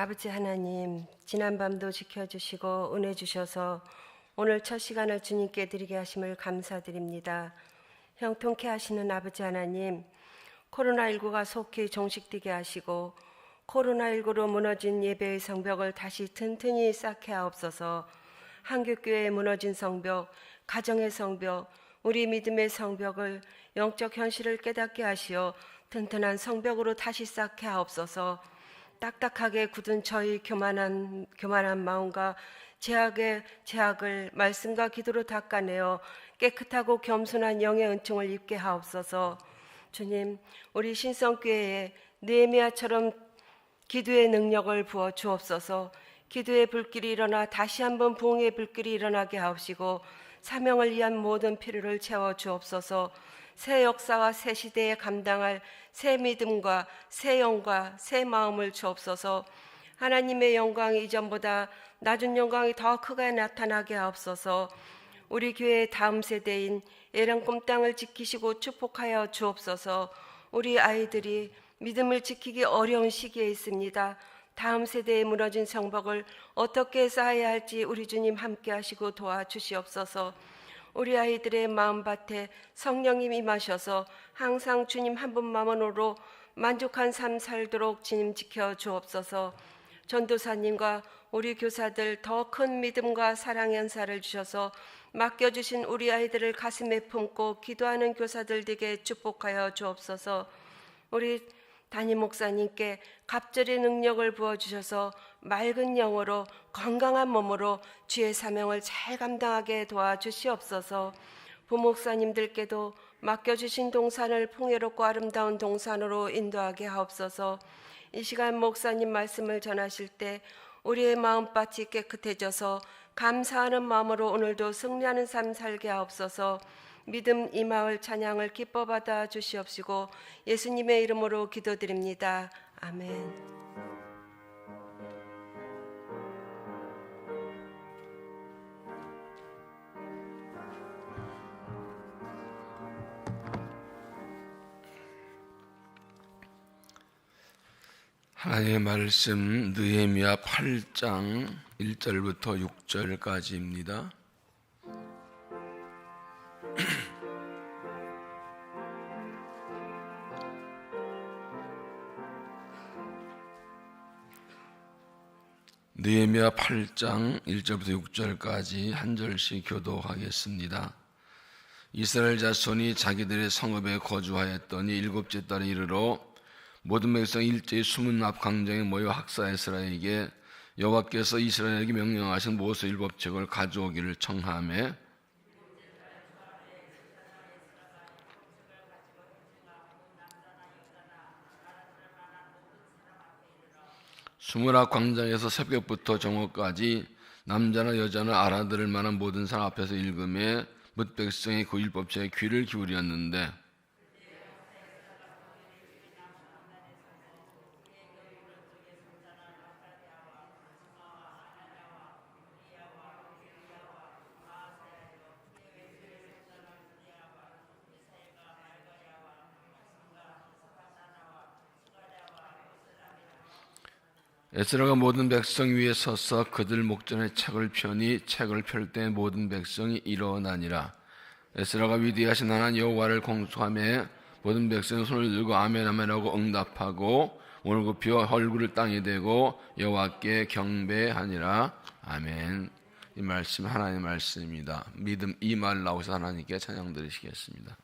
아버지 하나님, 지난밤도 지켜주시고 은혜 주셔서 오늘 첫 시간을 주님께 드리게 하심을 감사드립니다. 형통케 하시는 아버지 하나님, 코로나19가 속히 종식되게 하시고 코로나19로 무너진 예배의 성벽을 다시 튼튼히 쌓게 하옵소서. 한국교회의 무너진 성벽, 가정의 성벽, 우리 믿음의 성벽을 영적 현실을 깨닫게 하시어 튼튼한 성벽으로 다시 쌓게 하옵소서. 딱딱하게 굳은 저희 교만한 마음과 제약을 말씀과 기도로 닦아내어 깨끗하고 겸손한 영의 은총을 입게 하옵소서. 주님, 우리 신성교회에 느헤미야처럼 기도의 능력을 부어 주옵소서. 기도의 불길이 일어나 다시 한번 부흥의 불길이 일어나게 하옵시고 사명을 위한 모든 필요를 채워 주옵소서. 새 역사와 새 시대에 감당할 새 믿음과 새 영과 새 마음을 주옵소서. 하나님의 영광이 이전보다 낮은 영광이 더 크게 나타나게 하옵소서. 우리 교회의 다음 세대인 예랑 꿈땅을 지키시고 축복하여 주옵소서. 우리 아이들이 믿음을 지키기 어려운 시기에 있습니다. 다음 세대에 무너진 성벽을 어떻게 쌓아야 할지 우리 주님 함께 하시고 도와주시옵소서. 우리 아이들의 마음밭에 성령님 임하셔서 항상 주님 한 분만으로 만족한 삶 살도록 주님 지켜 주옵소서. 전도사님과 우리 교사들 더 큰 믿음과 사랑의 은사를 주셔서 맡겨주신 우리 아이들을 가슴에 품고 기도하는 교사들 되게 축복하여 주옵소서. 우리 담임 목사님께 갑절의 능력을 부어주셔서 맑은 영으로 건강한 몸으로 주의 사명을 잘 감당하게 도와주시옵소서. 부목사님들께도 맡겨주신 동산을 풍요롭고 아름다운 동산으로 인도하게 하옵소서. 이 시간 목사님 말씀을 전하실 때 우리의 마음밭이 깨끗해져서 감사하는 마음으로 오늘도 승리하는 삶 살게 하옵소서. 믿음 이 마을 찬양을 기뻐 받아 주시옵시고 예수님의 이름으로 기도드립니다. 아멘. 하나님의 말씀 느헤미야 8장 1절부터 6절까지입니다. 느헤미야 8장 1절부터 6절까지 한 절씩 교도하겠습니다. 이스라엘 자손이 자기들의 성읍에 거주하였더니 일곱째 달에 이르러 모든 백성이 일제히 수문 앞 광장에 모여 학사에스라에게 여호와께서 이스라엘에게 명령하신 모세 율법책을 가져오기를 청하매 수문 앞 광장에서 새벽부터 정오까지 남자나 여자나 알아들을 만한 모든 사람 앞에서 읽음에 뭇 백성이 그 율법책에 귀를 기울였는데 에스라가 모든 백성 위에 서서 그들 목전에 책을 펴니 책을 펼 때 모든 백성이 일어나니라. 에스라가 위대하신 하나님 여호와를 공수하며 모든 백성이 손을 들고 아멘 아멘하고 응답하고 오늘 굽혀 얼굴을 땅에 대고 여호와께 경배하니라. 아멘. 이 말씀 하나님의 말씀입니다. 믿음 이 말 나오셔서 하나님께 찬양 드리시겠습니다.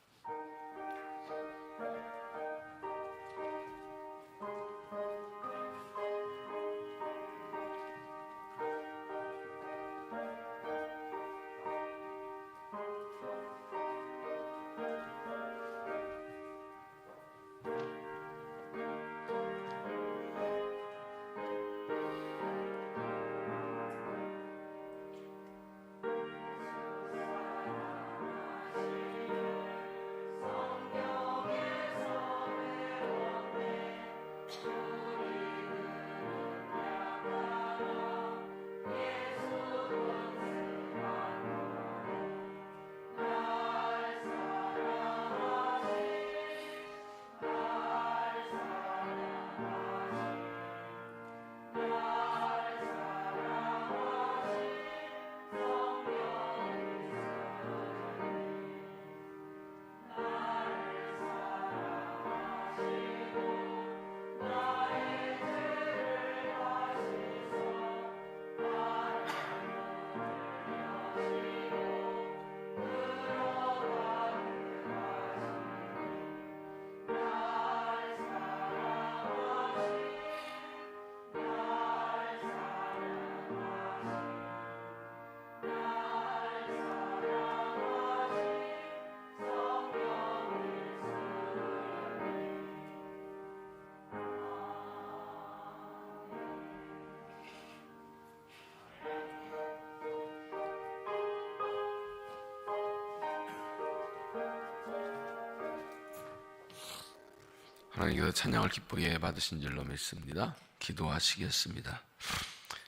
하나님께서 찬양을 기쁘게 받으신 줄로 믿습니다. 기도하시겠습니다.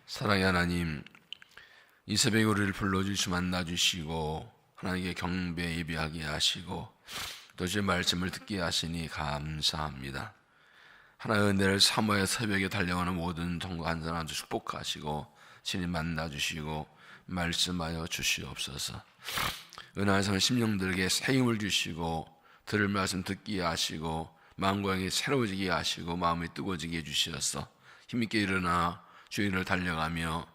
사랑의 하나님, 이 새벽에 우리를 불러주시고 만나주시고 하나님께 경배 예배하게 하시고 또 주의 말씀을 듣게 하시니 감사합니다. 하나님의 은혜를 사모해 새벽에 달려가는 모든 성도 한 사람 축복하시고 신이 만나주시고 말씀하여 주시옵소서. 은하에서는 심령들에게 새 힘을 주시고 들을 말씀 듣게 하시고 마음과 영이 새로워지게 하시고 마음이 뜨거워지게 해주셔서 힘있게 일어나 주의 일을 달려가며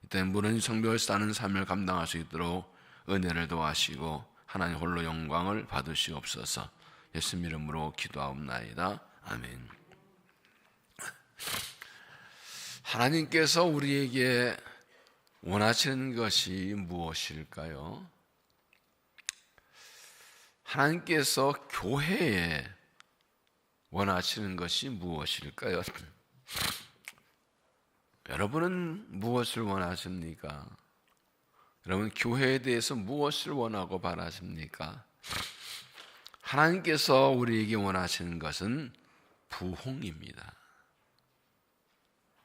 이때 무너진 성벽을 쌓는 삶을 감당할 수 있도록 은혜를 도와시고 하나님 홀로 영광을 받으시옵소서. 예수님 이름으로 기도하옵나이다. 아멘. 하나님께서 우리에게 원하시는 것이 무엇일까요? 하나님께서 교회에 원하시는 것이 무엇일까요? 여러분은 무엇을 원하십니까? 여러분 교회에 대해서 무엇을 원하고 바라십니까? 하나님께서 우리에게 원하시는 것은 부흥입니다.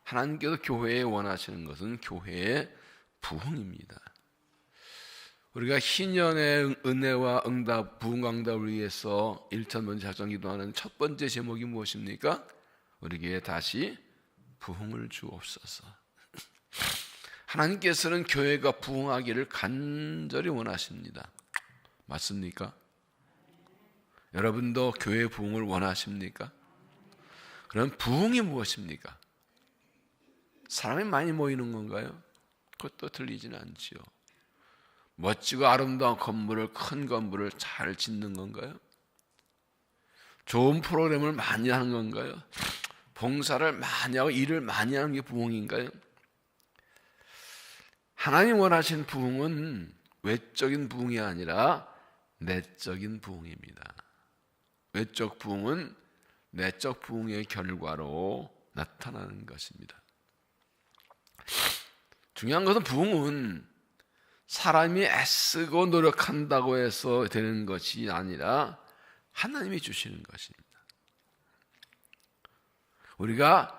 하나님께서 교회에 원하시는 것은 교회의 부흥입니다. 우리가 희년의 은혜와 응답, 부흥 응답을 위해서 1,000번 작정 기도하는 첫 번째 제목이 무엇입니까? 우리에게 다시 부흥을 주옵소서. 하나님께서는 교회가 부흥하기를 간절히 원하십니다. 맞습니까? 여러분도 교회 부흥을 원하십니까? 그럼 부흥이 무엇입니까? 사람이 많이 모이는 건가요? 그것도 틀리지는 않지요. 멋지고 아름다운 건물을, 큰 건물을 잘 짓는 건가요? 좋은 프로그램을 많이 하는 건가요? 봉사를 많이 하고 일을 많이 하는 게 부흥인가요? 하나님 원하신 부흥은 외적인 부흥이 아니라 내적인 부흥입니다. 외적 부흥은 내적 부흥의 결과로 나타나는 것입니다. 중요한 것은 부흥은 사람이 애쓰고 노력한다고 해서 되는 것이 아니라 하나님이 주시는 것입니다. 우리가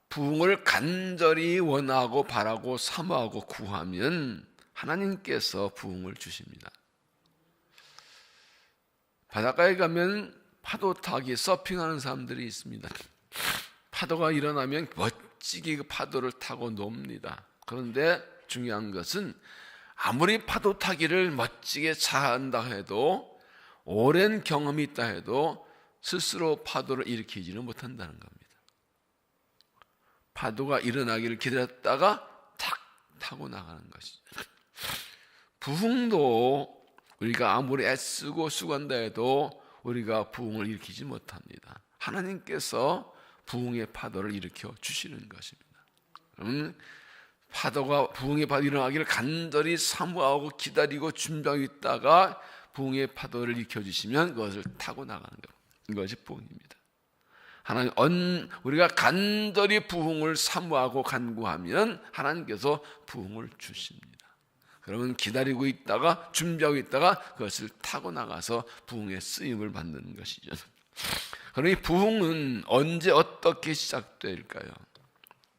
부흥을 간절히 원하고 바라고 사모하고 구하면 하나님께서 부흥을 주십니다. 바닷가에 가면 파도 타기, 서핑하는 사람들이 있습니다. 파도가 일어나면 멋지게 그 파도를 타고 놉니다. 그런데 중요한 것은 아무리 파도 타기를 멋지게 잘한다 해도 오랜 경험이 있다 해도 스스로 파도를 일으키지는 못한다는 겁니다. 파도가 일어나기를 기다렸다가 탁 타고 나가는 것이죠. 부흥도 우리가 아무리 애쓰고 수고한다 해도 우리가 부흥을 일으키지 못합니다. 하나님께서 부흥의 파도를 일으켜 주시는 것입니다. 파도가 부흥의 파도 일어나기를 간절히 사모하고 기다리고 준비하고 있다가 부흥의 파도를 일으켜 주시면 그것을 타고 나가는 것. 이것이 부흥입니다. 하나님 우리가 간절히 부흥을 사모하고 간구하면 하나님께서 부흥을 주십니다. 그러면 기다리고 있다가 준비하고 있다가 그것을 타고 나가서 부흥의 쓰임을 받는 것이죠. 그럼 이 부흥은 언제 어떻게 시작될까요?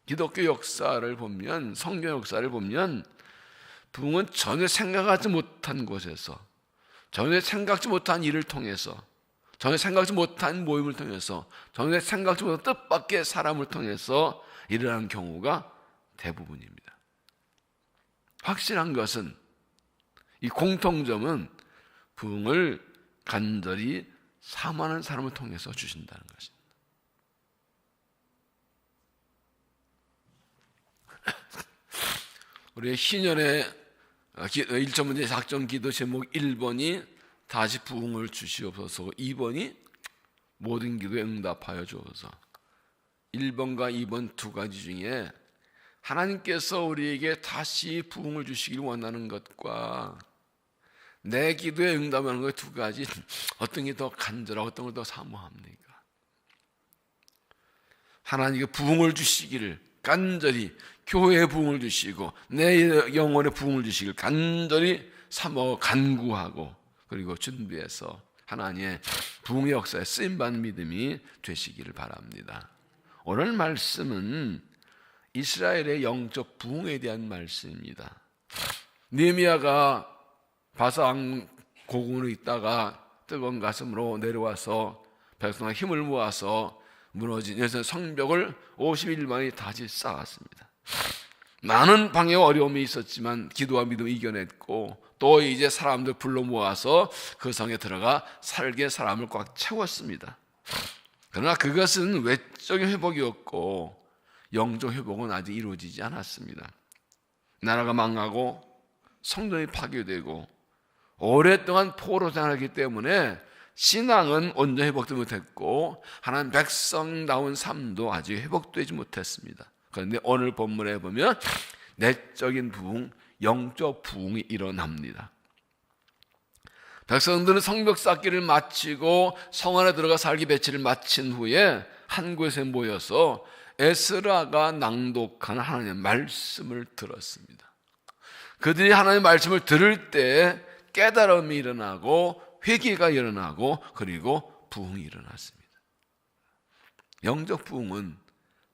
기독교 역사를 보면, 성경 역사를 보면 부흥은 전혀 생각하지 못한 곳에서, 전혀 생각지 못한 일을 통해서, 전혀 생각지 못한 모임을 통해서, 전혀 생각지 못한 뜻밖의 사람을 통해서 일어나는 경우가 대부분입니다. 확실한 것은, 이 공통점은 부흥을 간절히 사모하는 사람을 통해서 주신다는 것입니다. 우리의 희년의 1천 작정 기도 제목 1번이 다시 부흥을 주시옵소서, 2번이 모든 기도에 응답하여 주옵소서. 1번과 2번 두 가지 중에 하나님께서 우리에게 다시 부흥을 주시길 원하는 것과 내 기도에 응답하는 것 두 가지, 어떤 게 더 간절하고 어떤 걸 더 사모합니까? 하나님께 부흥을 주시기를 간절히, 교회에 부흥을 주시고 내 영혼에 부흥을 주시기를 간절히 사모 간구하고 그리고 준비해서 하나님의 부흥의 역사에 쓰임받는 믿음이 되시기를 바랍니다. 오늘 말씀은 이스라엘의 영적 부흥에 대한 말씀입니다. 느헤미야가 바산 고군에 있다가 뜨거운 가슴으로 내려와서 백성의 힘을 모아서 무너진 예루살렘 성벽을 50일 만에 다시 쌓았습니다. 많은 방해와 어려움이 있었지만 기도와 믿음을 이겨냈고 또 이제 사람들 불러 모아서 그 성에 들어가 살게 사람을 꽉 채웠습니다. 그러나 그것은 외적인 회복이었고 영적 회복은 아직 이루어지지 않았습니다. 나라가 망하고 성전이 파괴되고 오랫동안 포로로 생활하기 때문에 신앙은 온전히 회복되지 못했고 하나님 백성다운 삶도 아직 회복되지 못했습니다. 그런데 오늘 본문에 보면 내적인 부흥, 영적 부흥이 일어납니다. 백성들은 성벽 쌓기를 마치고 성 안에 들어가 살기 배치를 마친 후에 한 곳에 모여서 에스라가 낭독한 하나님의 말씀을 들었습니다. 그들이 하나님의 말씀을 들을 때 깨달음이 일어나고 회개가 일어나고 그리고 부흥이 일어났습니다. 영적 부흥은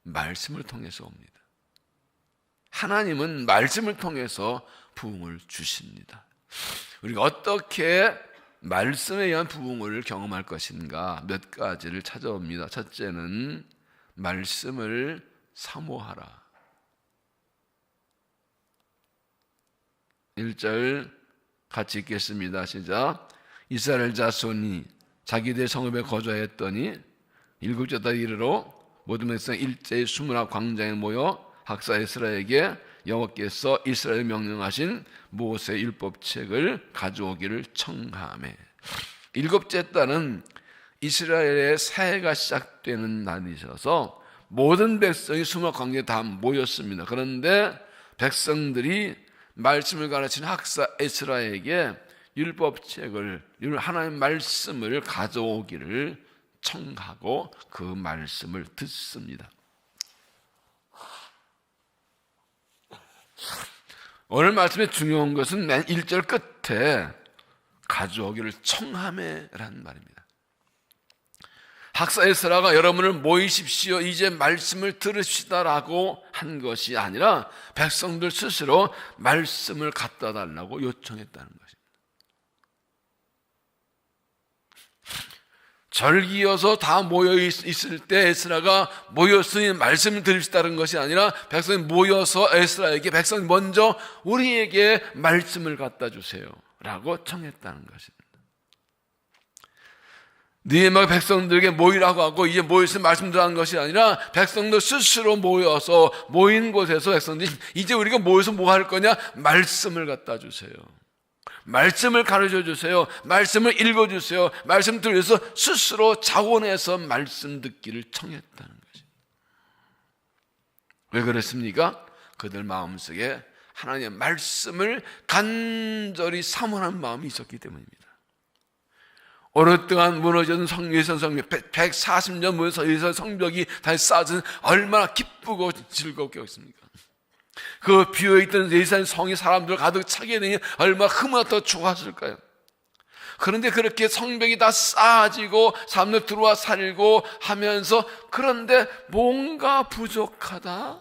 말씀을 통해서 옵니다. 하나님은 말씀을 통해서 부흥을 주십니다. 우리가 어떻게 말씀에 의한 부흥을 경험할 것인가 몇 가지를 찾아옵니다. 첫째는 말씀을 사모하라. 1절 같이 읽겠습니다. 시작. 이스라엘 자손이 자기들 성읍에 거주하였더니 일곱째 달 이르러 모든 백성 일제히 수문화 광장에 모여 학사 에스라에게 여호와께서 이스라엘 명령하신 모세 율법책을 가져오기를 청하매. 일곱째 달은 이스라엘의 새해가 시작되는 날이셔서 모든 백성이 수문화 광장에 다 모였습니다. 그런데 백성들이 말씀을 가르치는 학사 에스라에게 율법책을, 하나님의 말씀을 가져오기를 청하고 그 말씀을 듣습니다. 오늘 말씀의 중요한 것은 맨 1절 끝에 가져오기를 청하매라는 말입니다. 학사 에스라가 여러분을 모이십시오, 이제 말씀을 들으시다라고 한 것이 아니라 백성들 스스로 말씀을 갖다 달라고 요청했다는 것입니다. 절기여서 다 모여 있을 때 에스라가 모였으니 말씀을 들으시다는 것이 아니라 백성이 모여서 에스라에게 백성이 먼저 우리에게 말씀을 갖다 주세요 라고 청했다는 것입니다. 느헤미야가 백성들에게 모이라고 하고 이제 모여서 말씀 들으라는 것이 아니라 백성들 스스로 모여서 모인 곳에서 백성들이 이제 우리가 모여서 뭐 할 거냐? 말씀을 갖다 주세요. 말씀을 가르쳐 주세요. 말씀을 읽어 주세요. 말씀 들으면서 스스로 자원해서 말씀 듣기를 청했다는 것입니다. 왜 그랬습니까? 그들 마음속에 하나님의 말씀을 간절히 사모하는 마음이 있었기 때문입니다. 오랫동안 무너진 예루살렘 성벽, 140년 무너진 예루살렘 성벽이 다시 쌓아진 얼마나 기쁘고 즐겁겠습니까? 그 비어있던 예루살렘 성이 사람들 가득 차게 되니 얼마나 흐뭇하고 좋았을까요? 그런데 그렇게 성벽이 다 쌓아지고 사람들 들어와 살고 하면서 그런데 뭔가 부족하다,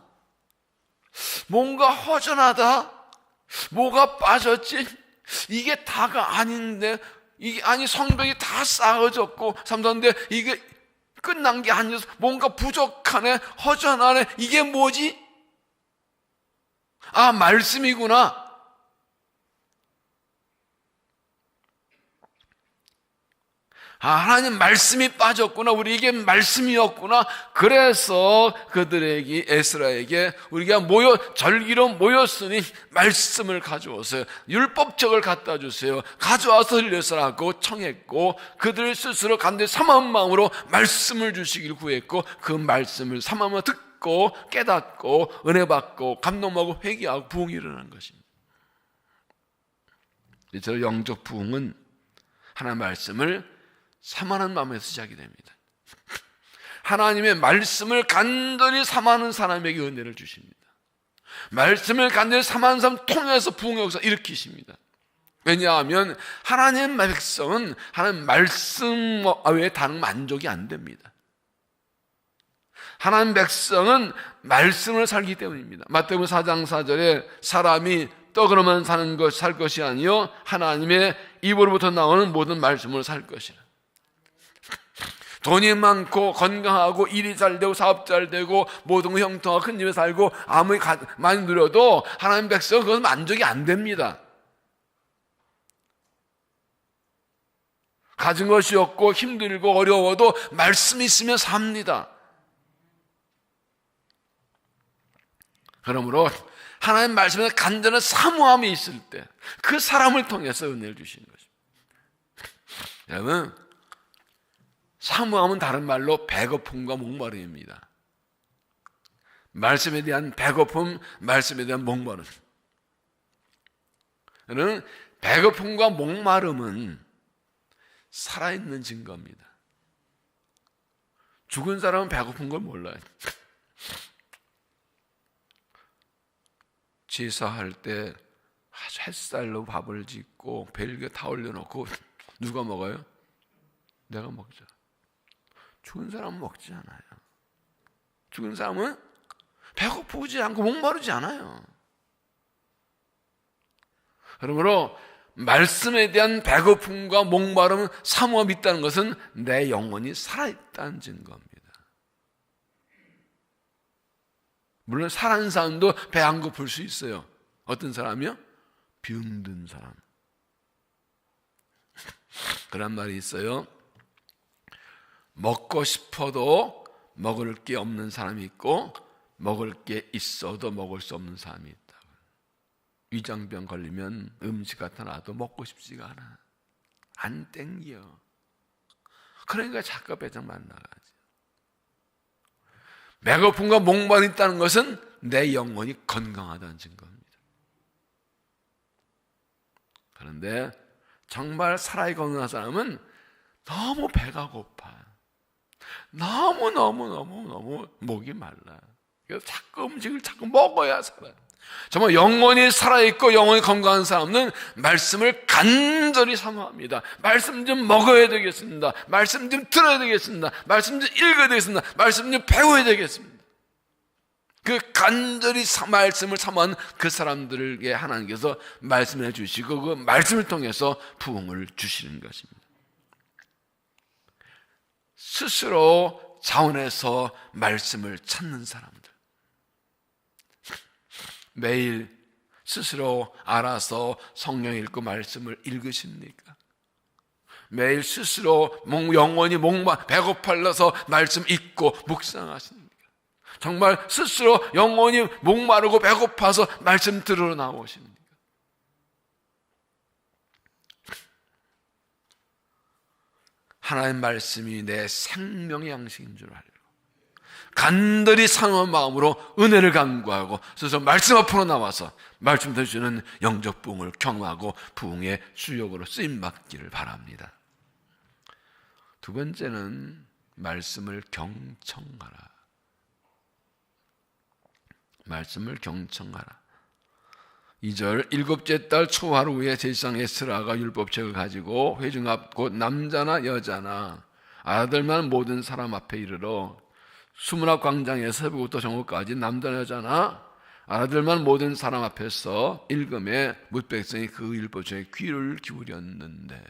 뭔가 허전하다, 뭐가 빠졌지? 이게 다가 아닌데, 이게 아니 성벽이 다 쌓아졌고 사람들인데 이게 끝난 게 아니어서 뭔가 부족하네, 허전하네, 이게 뭐지? 아, 말씀이구나. 아, 하나님 말씀이 빠졌구나. 우리에게 말씀이었구나. 그래서 그들에게, 에스라에게 우리가 절기로 모였으니 말씀을 가져오세요. 율법책을 갖다 주세요. 가져와서 들려서라고 청했고 그들 스스로 간절히 사모한 마음으로 말씀을 주시길 구했고 그 말씀을 사모하며 듣고 깨닫고 은혜 받고 감동하고 회개하고 부흥이 일어난 것입니다. 저 영적 부흥은 하나님의 말씀을 사모하는 마음에서 시작이 됩니다. 하나님의 말씀을 간절히 사모하는 사람에게 은혜를 주십니다. 말씀을 간절히 사모하는 사람 통해서 부흥의 역사 일으키십니다. 왜냐하면 하나님의 백성은 하나님 말씀 외에 다른 만족이 안 됩니다. 하나님 백성은 말씀을 살기 때문입니다. 마태복음 4장 4절에 사람이 떡으로만 살 것이 아니요 하나님의 입으로부터 나오는 모든 말씀으로 살 것이라. 돈이 많고 건강하고 일이 잘 되고 사업 잘 되고 모든 거 형통하고 큰 집에 살고 아무리 많이 누려도 하나님 백성은 그건 만족이 안 됩니다. 가진 것이 없고 힘들고 어려워도 말씀이 있으면 삽니다. 그러므로 하나님 말씀에 간절한 사모함이 있을 때 그 사람을 통해서 은혜를 주시는 것입니다. 여러분, 사모함은 다른 말로 배고픔과 목마름입니다. 말씀에 대한 배고픔, 말씀에 대한 목마름. 저는 배고픔과 목마름은 살아있는 증거입니다. 죽은 사람은 배고픈 걸 몰라요. 제사할 때 아주 햇살로 밥을 짓고 벨기에 다 올려놓고 누가 먹어요? 내가 먹죠. 죽은 사람은 먹지 않아요. 죽은 사람은 배고프지 않고 목마르지 않아요. 그러므로 말씀에 대한 배고픔과 목마름, 사모함이 있다는 것은 내 영혼이 살아있다는 증거입니다. 물론 살아있는 사람도 배 안 고플 수 있어요. 어떤 사람이요? 병든 사람. 그런 말이 있어요. 먹고 싶어도 먹을 게 없는 사람이 있고 먹을 게 있어도 먹을 수 없는 사람이 있다. 위장병 걸리면 음식 같아 놔도 먹고 싶지가 않아. 안 땡겨. 그러니까 자꾸 배장만 나가지. 배고픔과 목마름이 있다는 것은 내 영혼이 건강하다는 증거입니다. 그런데 정말 살아있고 건강한 사람은 너무 배가 고파. 너무 목이 말라. 그래서 자꾸 음식을 자꾸 먹어야 살아. 정말 영혼이 살아있고 영혼이 건강한 사람은 말씀을 간절히 사모합니다. 말씀 좀 먹어야 되겠습니다. 말씀 좀 들어야 되겠습니다. 말씀 좀 읽어야 되겠습니다. 말씀 좀 배워야 되겠습니다. 그 간절히 말씀을 사모하는 그 사람들에게 하나님께서 말씀을 해주시고 그 말씀을 통해서 부흥을 주시는 것입니다. 스스로 자원해서 말씀을 찾는 사람들, 매일 스스로 알아서 성경 읽고 말씀을 읽으십니까? 매일 스스로 영원히 배고팔려서 말씀 읽고 묵상하십니까? 정말 스스로 영원히 목마르고 배고파서 말씀 들으러 나오십니까? 하나님의 말씀이 내 생명의 양식인 줄 알고 간절히 사모한 마음으로 은혜를 간구하고 스스로 말씀 앞으로 나와서 말씀 들으시는 영적 부흥을 경험하고 부흥의 주역으로 쓰임받기를 바랍니다. 두 번째는 말씀을 경청하라. 말씀을 경청하라. 2절, 일곱째 달 초하루에 제사장 에스라가 율법책을 가지고 회중 앞 곧 남자나 여자나 알아들만 모든 사람 앞에 이르러 수문앞 광장에서 새벽부터 정오까지 남자나 여자나 알아들만 모든 사람 앞에서 읽음에 뭇 백성이 그 율법책에 귀를 기울였는데,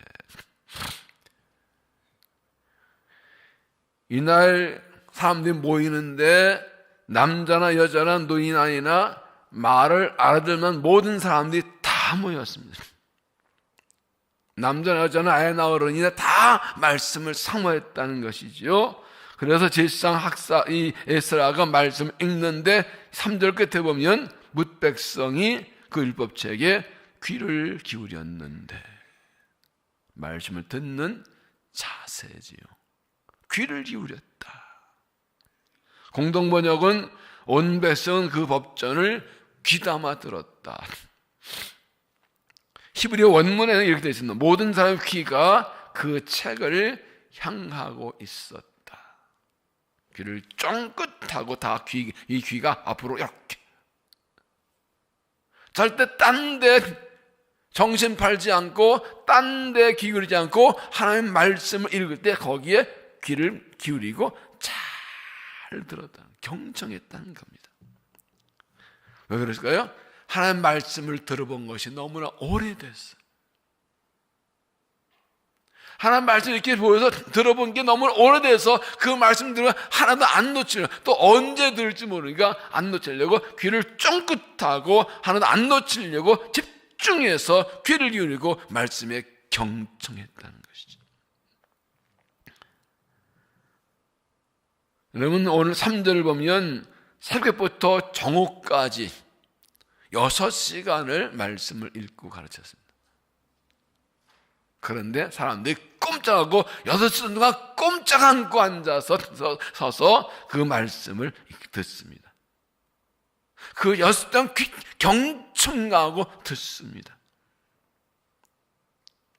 이날 사람들이 모이는데 남자나 여자나 노인 아이나 말을 알아들만 모든 사람들이 다 모였습니다. 남자나 여자나 아이나 어른이나 다 말씀을 사모했다는 것이지요. 그래서 제사장 이 에스라가 말씀 읽는데 3절 끝에 보면 뭇 백성이 그 율법책에 귀를 기울였는데, 말씀을 듣는 자세지요. 귀를 기울였다. 공동번역은 온 백성은 그 법전을 귀담아 들었다. 히브리어 원문에는 이렇게 되어 있습니다. 모든 사람의 귀가 그 책을 향하고 있었다. 귀를 쫑긋하고 다 이 귀가 앞으로 이렇게. 절대 딴 데 정신 팔지 않고 딴 데 기울이지 않고 하나님의 말씀을 읽을 때 거기에 귀를 기울이고 잘 들었다, 경청했다는 겁니다. 왜 그랬을까요? 하나님의 말씀을 들어본 것이 너무나 오래됐어요. 하나님 말씀 이렇게 보여서 들어본 게 너무 오래돼서 그 말씀 들으면 하나도 안 놓치려고, 또 언제 들을지 모르니까 안 놓치려고 귀를 쫑긋하고 하나도 안 놓치려고 집중해서 귀를 기울이고 말씀에 경청했다는 것이죠. 여러분, 오늘 3절을 보면 새벽부터 정오까지 6시간을 말씀을 읽고 가르쳤습니다. 그런데 사람들이 꼼짝하고 6시간 동안 꼼짝 않고 앉아서 서서 그 말씀을 듣습니다. 그 6시간 경청하고 듣습니다.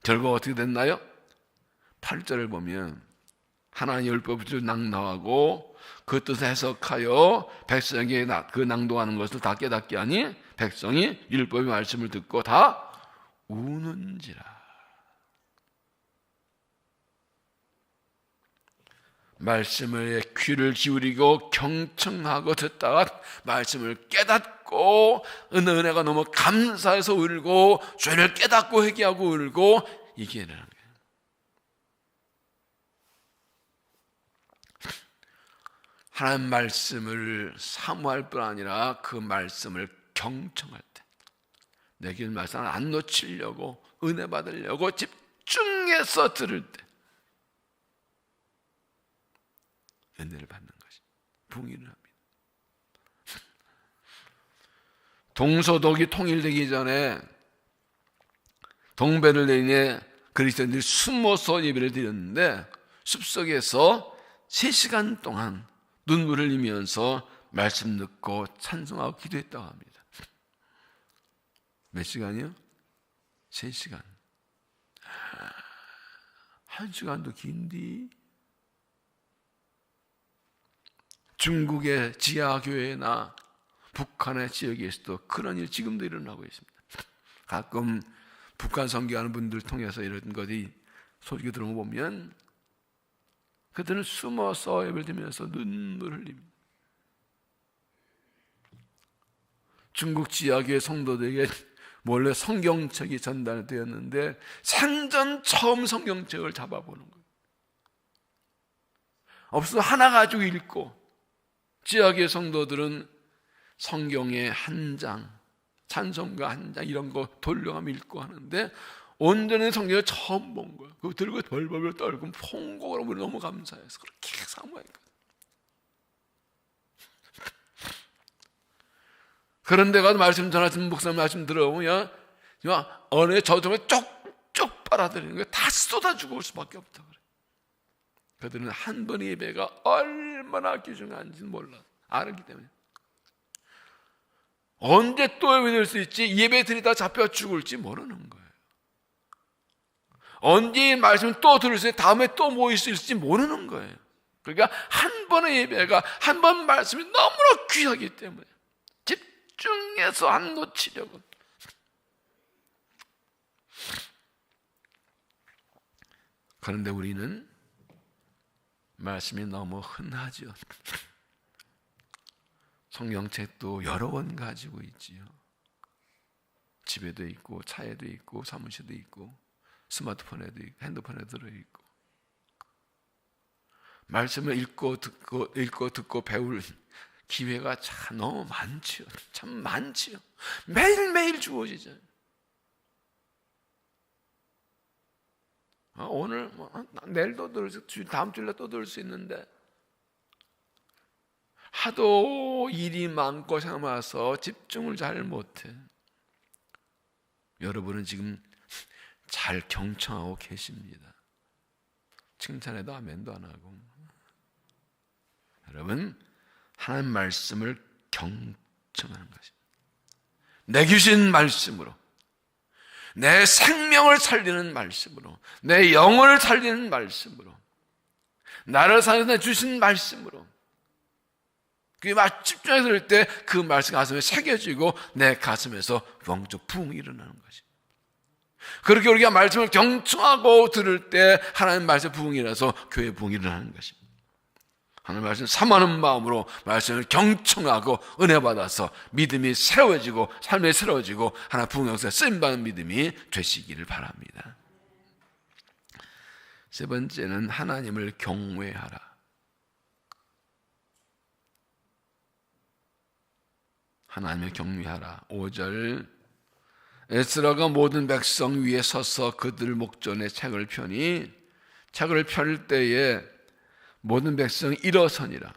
결국 어떻게 됐나요? 8절을 보면 하나님 율법을 낭독하고 그 뜻을 해석하여 백성에게 그 낭독하는 것을 다 깨닫게 하니 백성이 율법의 말씀을 듣고 다 우는지라. 말씀에 귀를 기울이고 경청하고 듣다가 말씀을 깨닫고 은혜가 너무 감사해서 울고 죄를 깨닫고 회개하고 울고 이게 일어나는 거예요. 하나님 말씀을 사모할 뿐 아니라 그 말씀을 경청할 때, 내게 말씀을 안 놓치려고 은혜 받으려고 집중해서 들을 때 은혜를 받는 것이 붕이를 합니다. 동서독이 통일되기 전에 동베를린에 그리스도인들이 숨어서 예배를 드렸는데 숲속에서 3시간 동안 눈물을 흘리면서 말씀 듣고 찬송하고 기도했다고 합니다. 몇 시간이요? 3시간. 1시간도 긴디. 중국의 지하교회나 북한의 지역에서도 그런 일 지금도 일어나고 있습니다. 가끔 북한 선교하는 분들 통해서 이런 것이 소식이 들어보면 그들은 숨어서 예배를 드리면서 눈물을 흘립니다. 중국 지하교회 성도들에게 원래 성경책이 전달되었는데 생전 처음 성경책을 잡아보는 거예요. 없어 하나 가지고 읽고, 지하교회 성도들은 성경의 한 장, 찬송가 한 장 이런 거 돌려가며 읽고 하는데 온전히 성경을 처음 본 거예요. 그거 들고 벌벌 떨고 통곡을 하면 너무 감사해서 그렇게 사모하니까. 그런데 가서 말씀 전하시는 목사님 말씀 들어보면 어느 저정을 쪽쪽 빨아들이는 거예요. 다 쏟아주고 올 수밖에 없다 그래. 그들은 한 번의 예배가 얼마나 귀중한지는 몰라 알기 때문에 언제 또 예배드릴 수 있지, 예배 드리다 잡혀 죽을지 모르는 거예요. 언제 말씀을 또 들을 수 있지, 다음에 또 모일 수 있을지 모르는 거예요. 그러니까 한 번의 예배가, 한 번 말씀이 너무나 귀하기 때문에 집중해서 안 놓치려고. 그런데 우리는 말씀이 너무 흔하죠. 성경책도 여러 권 가지고 있지요. 집에도 있고 차에도 있고 사무실도 있고 스마트폰에도 있고 핸드폰에 들어있고. 말씀을 읽고 듣고 배울 기회가 참 너무 많지요. 참 많지요. 매일매일 주어지죠. 오늘 내일도 들을 수, 다음 주일에 또 들을 수 있는데 하도 일이 많고 삼아서 집중을 잘 못해. 여러분은 지금 잘 경청하고 계십니다. 칭찬해도 아멘도 안 하고. 여러분, 하나님 말씀을 경청하는 것입니다. 내 주신 말씀으로, 내 생명을 살리는 말씀으로, 내 영혼을 살리는 말씀으로, 나를 살려 주신 말씀으로, 그게 막 집중해서 들을 때 그 말씀 가슴에 새겨지고 내 가슴에서 영적 부흥이 일어나는 것입니다. 그렇게 우리가 말씀을 경청하고 들을 때 하나님 말씀의 부흥이라서 교회 부흥이 일어나는 것입니다. 하나님 말씀을 사모하는 마음으로 말씀을 경청하고 은혜 받아서 믿음이 새로워지고 삶이 새로워지고 하나님 부흥 역사에 쓰임받는 믿음이 되시기를 바랍니다. 세 번째는 하나님을 경외하라. 하나님을 경외하라. 5절, 에스라가 모든 백성 위에 서서 그들 목전에 책을 펴니 책을 펼 때에 모든 백성이 일어서니라.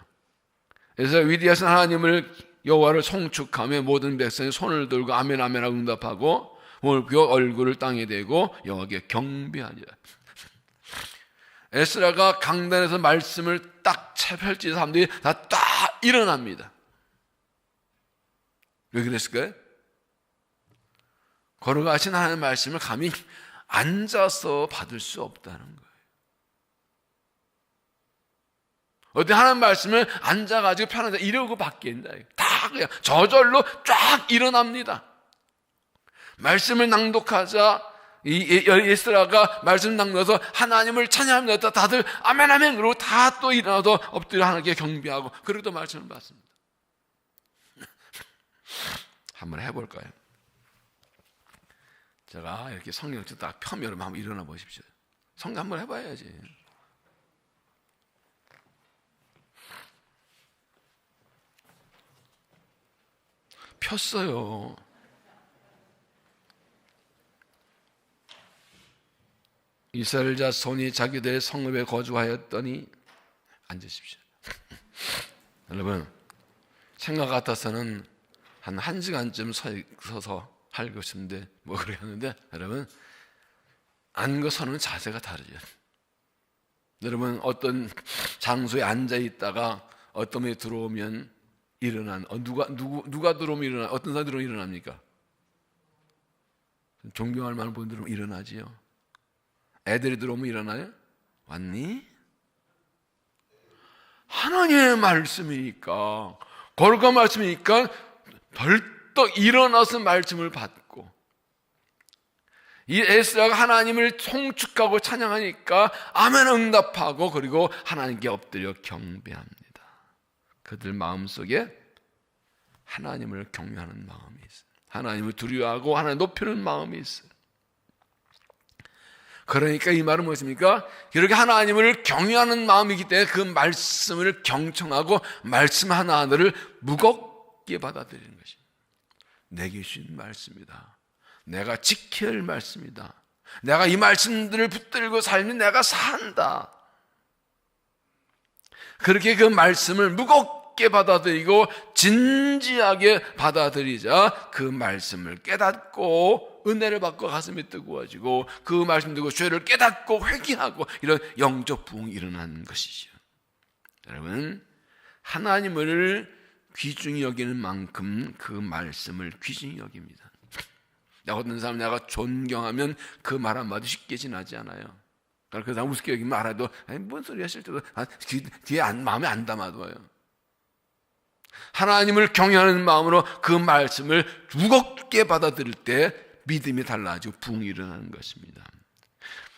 그래서 위대하신 하나님을 여호와를 송축하며 모든 백성이 손을 들고 아멘 아멘 하고 응답하고 얼굴을 땅에 대고 여호와께 경배하니라. 에스라가 강단에서 말씀을 딱 펼치 사람들이 다 딱 일어납니다. 왜 그랬을까요? 걸어가신 하나님의 말씀을 감히 앉아서 받을 수 없다는 거예요. 어디 하나님 말씀을 앉아가지고 편하게 이러고 받겠다. 다 그냥 저절로 쫙 일어납니다. 말씀을 낭독하자 에스라가 말씀 낭독해서 하나님을 찬양합니다. 다들 아멘 아멘 그러고 다 또 일어나서 엎드려 하나님께 경배하고 그리고 또 말씀을 받습니다. 한번 해볼까요? 제가 이렇게 성경을 딱 펴면 여러분 한번 일어나 보십시오. 성경 한번 해봐야지. 폈어요. 이스라엘 자손이 자기들의 성읍에 거주하였더니 앉으십시오. 여러분 생각 같아서는 한 1시간쯤 서서 할 것인데 뭐 그래 하는데 여러분 앉고 서는 자세가 다르죠. 여러분 어떤 장소에 앉아 있다가 어떤 분이 들어오면 누가 들어오면 일어나 어떤 사람이 들어오면 일어납니까? 존경할 만한 분들 들어오면 일어나지요. 애들이 들어오면 일어나요? 왔니? 하나님의 말씀이니까 거룩한 말씀이니까 벌떡 일어나서 말씀을 받고 이 에스라가 하나님을 송축하고 찬양하니까 아멘 응답하고 그리고 하나님께 엎드려 경배합니다. 그들 마음속에 하나님을 경외하는 마음이 있어요. 하나님을 두려워하고 하나님을 높이는 마음이 있어요. 그러니까 이 말은 무엇입니까? 이렇게 하나님을 경외하는 마음이기 때문에 그 말씀을 경청하고 말씀 하나하나를 무겁게 받아들이는 것입니다. 내게 주신 말씀이다. 내가 지켜야 할 말씀이다. 내가 이 말씀들을 붙들고 살면 내가 산다. 그렇게 그 말씀을 무겁게 받아들이고 진지하게 받아들이자 그 말씀을 깨닫고 은혜를 받고 가슴이 뜨거워지고 그 말씀 듣고 죄를 깨닫고 회개하고 이런 영적 부흥이 일어나는 것이죠. 여러분 하나님을 귀중히 여기는 만큼 그 말씀을 귀중히 여깁니다. 어떤 사람 내가 존경하면 그 말 한마디 쉽게 지나지 않아요. 그 사람 우습게 여기면 알아도 뭔 소리 하실 때도 뒤에 마음에 안 담아둬요. 하나님을 경외하는 마음으로 그 말씀을 무겁게 받아들일 때 믿음이 달라지고 부흥이 일어나는 것입니다.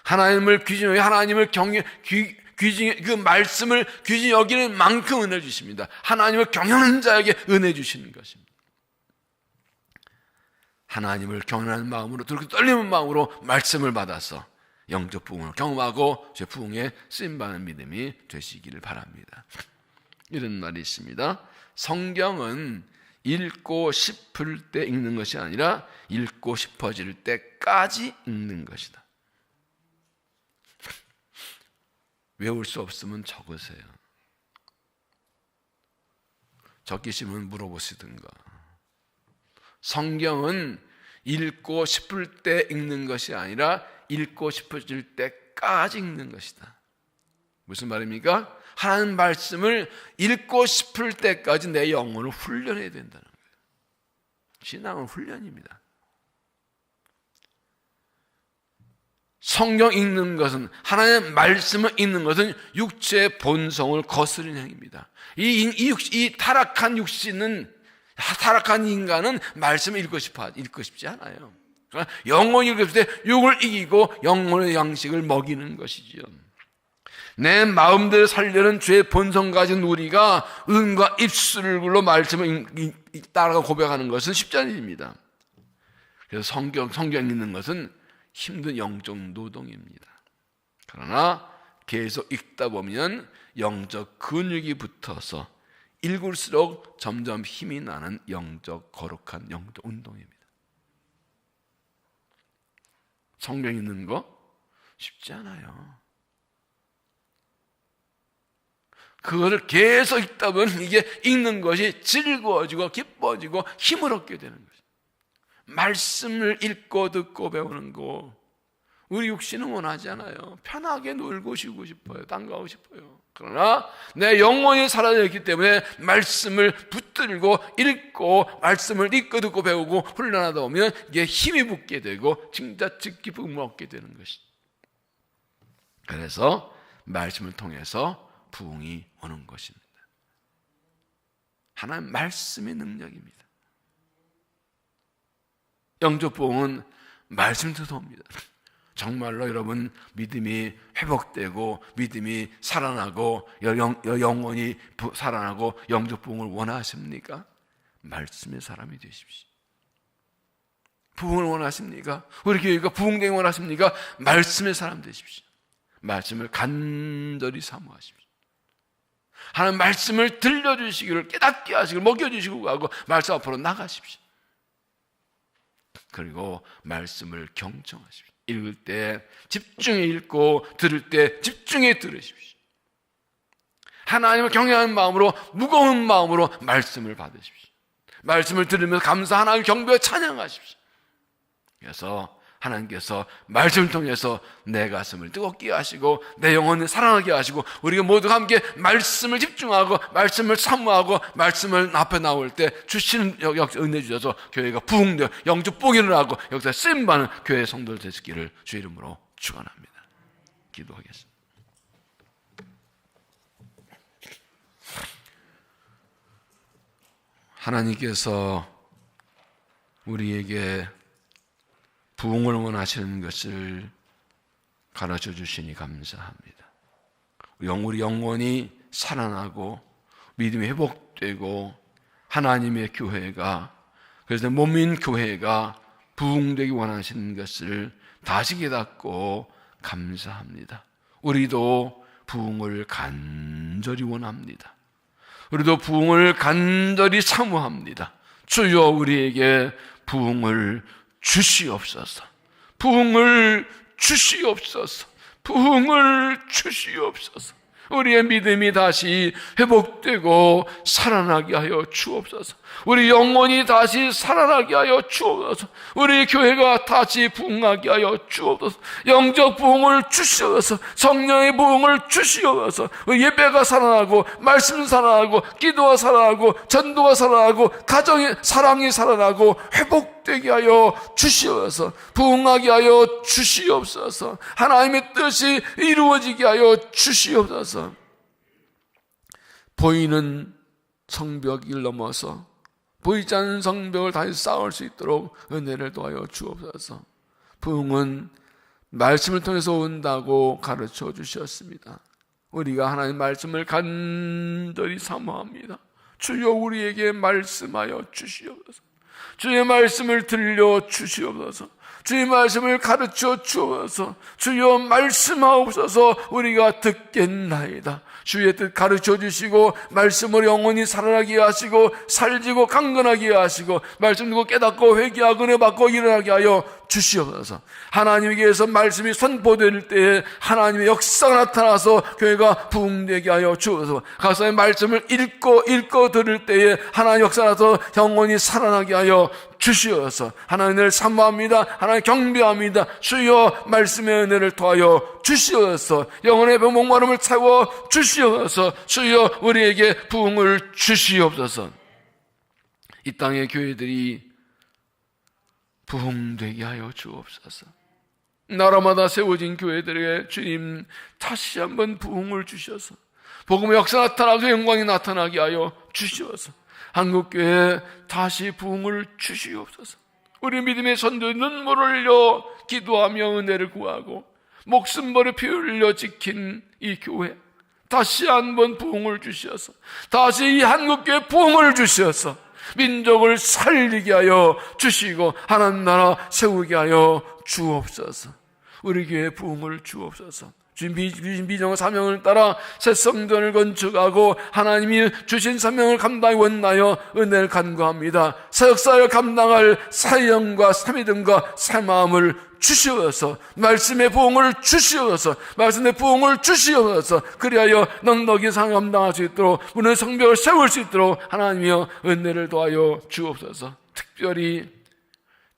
하나님을 귀중히 하나님을 귀중히 그 말씀을 귀중히 여기는 만큼 은혜 주십니다. 하나님을 경외하는 자에게 은혜 주시는 것입니다. 하나님을 경외하는 마음으로 그렇게 떨리는 마음으로 말씀을 받아서 영적 부흥을 경험하고 제 부흥에 쓰임받는 믿음이 되시기를 바랍니다. 이런 말이 있습니다. 성경은 읽고 싶을 때 읽는 것이 아니라 읽고 싶어질 때까지 읽는 것이다. 외울 수 없으면 적으세요. 적기시면 물어보시든가. 성경은 읽고 싶을 때 읽는 것이 아니라 읽고 싶어질 때까지 읽는 것이다. 무슨 말입니까? 하나님 말씀을 읽고 싶을 때까지 내 영혼을 훈련해야 된다는 거예요. 신앙은 훈련입니다. 성경 읽는 것은 하나님의 말씀을 읽는 것은 육체의 본성을 거스르는 행위입니다. 이 타락한 육신은 타락한 인간은 말씀을 읽고 싶지 않아요. 영혼이 그랬을 때 육을 이기고 영혼의 양식을 먹이는 것이지요. 내 마음대로 살려는 죄의 본성 가진 우리가 은과 입술로 말씀을 따라가 고백하는 것은 쉽지 않은 일입니다. 그래서 성경 읽는 것은 힘든 영적 노동입니다. 그러나 계속 읽다 보면 영적 근육이 붙어서 읽을수록 점점 힘이 나는 영적 거룩한 영적 운동입니다. 성경 읽는 거 쉽지 않아요. 그거를 계속 읽다 보면 이게 읽는 것이 즐거워지고 기뻐지고 힘을 얻게 되는 거죠. 말씀을 읽고 듣고 배우는 거 우리 육신은 원하지 않아요. 편하게 놀고 쉬고 싶어요. 딴 거 하고 싶어요. 그러나 내 영혼이 살아있기 때문에 말씀을 붙들고 읽고 말씀을 읽고 듣고 배우고 훈련하다 보면 이게 힘이 붙게 되고 진짜 기쁨을 얻게 되는 것이죠. 그래서 말씀을 통해서 부흥이 오는 것입니다. 하나님 말씀의 능력입니다. 영적 부흥은 말씀에서 옵니다. 정말로 여러분 믿음이 회복되고 믿음이 살아나고 영혼이 살아나고 영적 부흥을 원하십니까? 말씀의 사람이 되십시오. 부흥을 원하십니까? 우리 교회가 부흥되기 원하십니까? 말씀의 사람 되십시오. 말씀을 간절히 사모하십시오. 하나님 말씀을 들려주시기를 깨닫게 하시기를 먹여주시고 하고 말씀 앞으로 나가십시오. 그리고 말씀을 경청하십시오. 읽을 때 집중해 읽고 들을 때 집중해 들으십시오. 하나님을 경외하는 마음으로 무거운 마음으로 말씀을 받으십시오. 말씀을 들으면서 감사 하나님을 경배하고 찬양하십시오. 그래서 하나님께서 말씀을 통해서 내 가슴을 뜨겁게 하시고 내 영혼을 사랑하게 하시고 우리가 모두 함께 말씀을 집중하고 말씀을 사모하고 말씀을 앞에 나올 때 주시는 은혜 주셔서 교회가 부흥되어 영적 부흥을 하고 여기서 쓰임받는 교회 성도들 되시기를 주 이름으로 축원합니다. 기도하겠습니다. 하나님께서 우리에게 부흥을 원하시는 것을 가르쳐 주시니 감사합니다. 우리 영혼이 살아나고 믿음이 회복되고 하나님의 교회가 그래서 몸인 교회가 부흥되기 원하시는 것을 다시 깨닫고 감사합니다. 우리도 부흥을 간절히 원합니다. 우리도 부흥을 간절히 사모합니다. 주여 우리에게 부흥을 주시옵소서. 부흥을 주시옵소서. 부흥을 주시옵소서. 우리의 믿음이 다시 회복되고 살아나게 하여 주옵소서. 우리 영혼이 다시 살아나게 하여 주옵소서. 우리 교회가 다시 부흥하게 하여 주옵소서. 영적 부흥을 주시옵소서. 성령의 부흥을 주시옵소서. 예배가 살아나고 말씀 살아나고 기도가 살아나고 전도가 살아나고 가정의 사랑이 살아나고 회복되게 하여 주시옵소서. 부흥하게 하여 주시옵소서. 하나님의 뜻이 이루어지게 하여 주시옵소서. 보이는 성벽을 넘어서 보이지 않는 성벽을 다시 쌓을 수 있도록 은혜를 도하여 주옵소서. 부흥은 말씀을 통해서 온다고 가르쳐 주셨습니다. 우리가 하나님의 말씀을 간절히 사모합니다. 주여 우리에게 말씀하여 주시옵소서. 주의 말씀을 들려 주시옵소서. 주의 말씀을 가르쳐 주옵소서. 주여 말씀하옵소서. 우리가 듣겠나이다. 주의 뜻 가르쳐 주시고 말씀으로 영혼이 살아나게 하시고 살지고 강건하게 하시고 말씀 듣고 깨닫고 회개하고 은혜 받고 일어나게 하여 주시옵소서. 하나님께서 말씀이 선포될 때에 하나님의 역사가 나타나서 교회가 부흥되게 하여 주옵소서. 가서 말씀을 읽고 들을 때에 하나님 역사가 나서 영혼이 살아나게 하여 주시옵소서. 하나님을 사모합니다. 하나님 경배합니다. 주여 말씀의 은혜를 더하여 주시옵소서. 영혼의 목마름을 채워 주시옵소서. 주여 우리에게 부흥을 주시옵소서. 이 땅의 교회들이 부흥되게 하여 주옵소서. 나라마다 세워진 교회들에게 주님 다시 한번 부흥을 주셔서 복음의 역사 나타나고 영광이 나타나게 하여 주시옵소서. 한국교회에 다시 부흥을 주시옵소서. 우리 믿음의 선도 눈물을 흘려 기도하며 은혜를 구하고 목숨 버려 피 흘려 지킨 이 교회, 다시 한번 부흥을 주셔서, 다시 이 한국교회 부흥을 주셔서 민족을 살리게 하여 주시고 하나님 나라 세우게 하여 주옵소서. 우리 교회 부흥을 주옵소서. 주신 비전과 사명을 따라 새 성전을 건축하고 하나님이 주신 사명을 감당히 원하여 은혜를 간구합니다. 새 역사를 감당할 새 영과 새 믿음과 새 마음을 주시어서, 말씀의 부흥을 주시어서, 말씀의 부흥을 주시어서, 그리하여 넉넉히 상 감당할 수 있도록 문의 성벽을 세울 수 있도록 하나님이여 은혜를 도하여 주옵소서. 특별히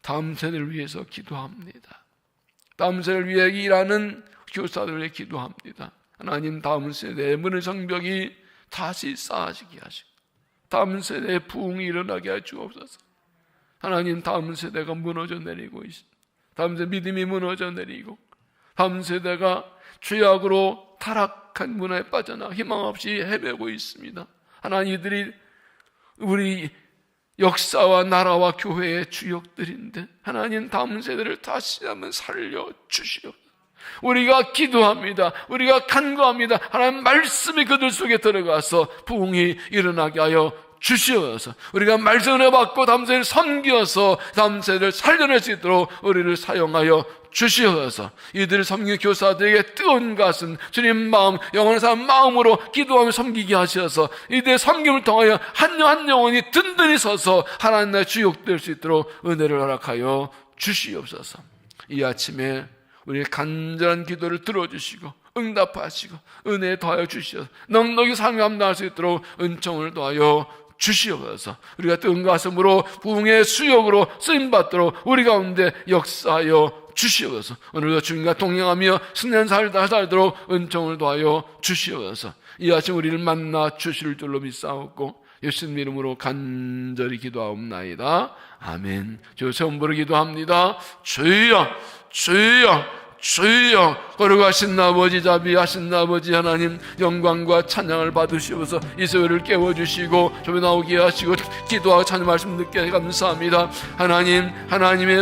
다음 세대를 위해서 기도합니다. 다음 세대를 위해 일하는 교사들을 위해 기도합니다. 하나님, 다음 세대의 문의 성벽이 다시 쌓아지게 하시고 다음 세대의 부흥이 일어나게 해 주옵소서. 하나님, 다음 세대가 무너져 내리고 있습니다. 다음 세대 믿음이 무너져 내리고 다음 세대가 죄악으로 타락한 문화에 빠져나 희망 없이 헤매고 있습니다. 하나님, 이들이 우리 역사와 나라와 교회의 주역들인데 하나님, 다음 세대를 다시 한번 살려주시옵소서. 우리가 기도합니다. 우리가 간구합니다. 하나님 말씀이 그들 속에 들어가서 부흥이 일어나게 하여 주시어서 우리가 말씀을 받고 다음 세대를 섬겨서 다음 세대를 살려낼 수 있도록 우리를 사용하여 주시어서 이들을 섬기는 교사들에게 뜨거운 가슴, 주님 마음, 영원한 사람 마음으로 기도하며 섬기게 하셔서 이들의 섬김을 통하여 한 영 한 영혼이 든든히 서서 하나님의 주역될 수 있도록 은혜를 허락하여 주시옵소서. 이 아침에 우리의 간절한 기도를 들어주시고 응답하시고 은혜 더하여 주시옵소서. 넉넉히 삶을 감당할 수 있도록 은총을 더하여 주시옵소서. 우리가 뜨거운 가슴으로 부흥의 수역으로 쓰임받도록 우리 가운데 역사하여 주시옵소서. 오늘도 주님과 동행하며 승리한 삶을 살도록 은총을 더하여 주시옵소서. 이 아침 우리를 만나 주실 줄로 믿사옵고 예수님 이름으로 간절히 기도하옵나이다. 아멘. 저 처음으로 기도합니다. 주여, 주여, 주여. 걸어가신 아버지, 자비하신 아버지 하나님, 영광과 찬양을 받으시옵소서. 이 세월을 깨워주시고 좀 나오게 하시고 기도하고 찬양 말씀 듣게 감사합니다. 하나님, 하나님의